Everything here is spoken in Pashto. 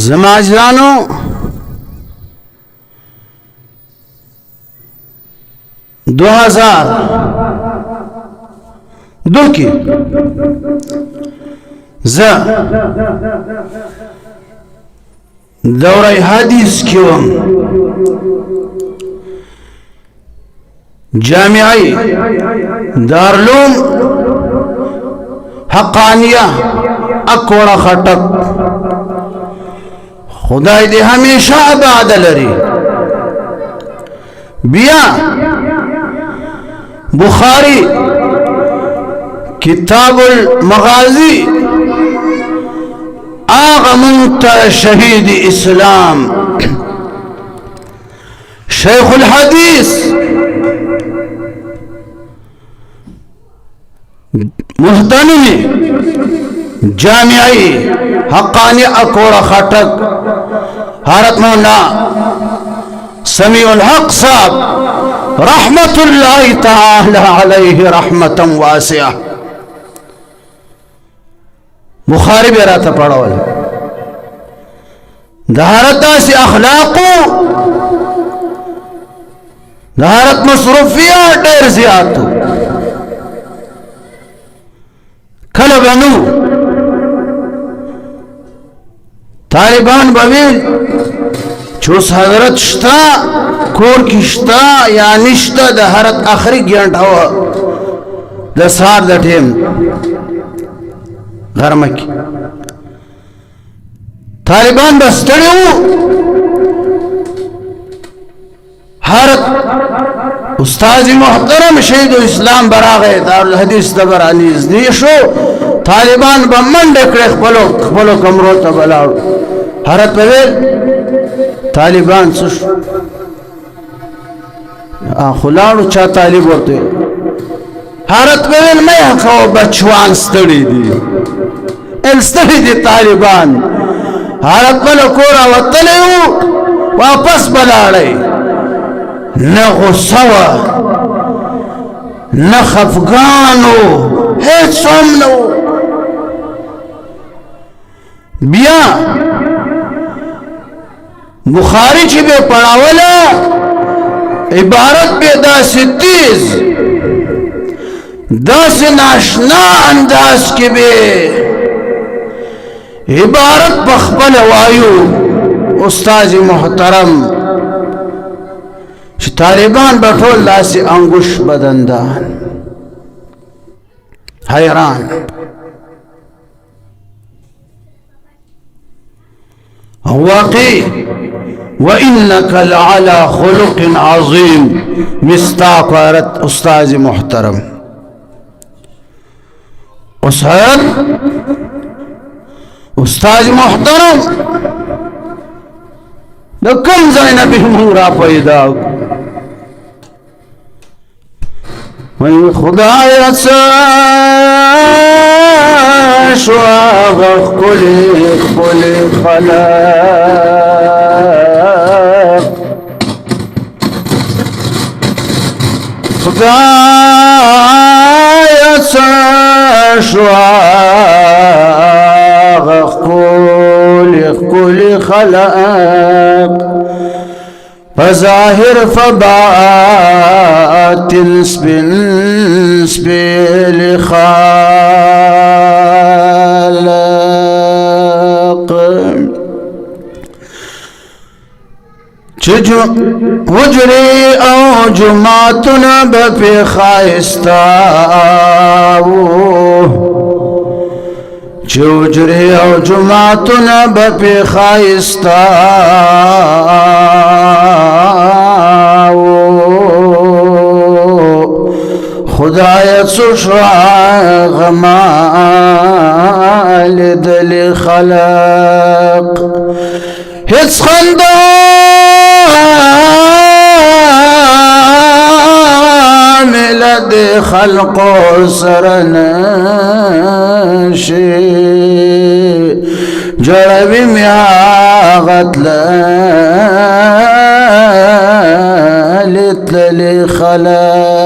زماجرانو دو ہزار دو کی دورہ حدیث کیوم جامعی دارالعلوم حقانیہ اکوڑا خٹک خدای دے ہمیشہ آباد لری بیا بخاری کتاب المغازی آغا منتا شہید اسلام شیخ الحدیث محتنمی جامعی حقانی اکوڑا خٹک حضرت مولانا سمیع الحق صاحب رحمت اللہ تعالی علیہ رحمتا واسعہ بخاری بھی رہتا پڑھا والا دہارتا سے اخلاقو دہارت مصروفیات دیر زیادو کلبنو طالبان بویل چوس حضرت شتا کور کی شتا یا نشتا دہارت آخری گینٹ ہوا دسار دا ٹیم غرمکی طالبان بستڑی ہو حضرت استاذ محترم شہید اسلام براغے دارالحدیث دبرانیز دیشو طالبان بمن ڈکڑے خبلو کمرو تبلاو حضرت بویل طالبان سش خلاڑو چا طالب ہوتے حضرت بویل میں حقو بچوان ستڑی دی الستڑی دی طالبان حضرت بلو کورا وطلیو واپس بلاڑی نہ غصوا نہ خفگانو ہیچ سومنو بیا بخاری چی بے پڑھاولا عبارت بے دا سی تیز دا سی ناشنا انداز کی بے عبارت بخبل وایو استاذ محترم طالبان بطول لاسی انگوش بدندان حیران واقعی وَإِنَّكَ لَعَلَى خُلُقٍ عَظِيمٍ مستاق وارت استاذ محترم استاذ محترم کم زینبی مورا پیدا وی خدای ساش و آغا کلی خلق خدای ساش و آغا کلی خلق فظاهر فباطن سبيل خالق حجری او جماعتنا بفی خائستاو چوجری او جماعتنا بپی خائستاو خدایت سشرا غمال دل خلق هیچ خندان ملد خلق سرنشی جربی میاغت لالت للخلق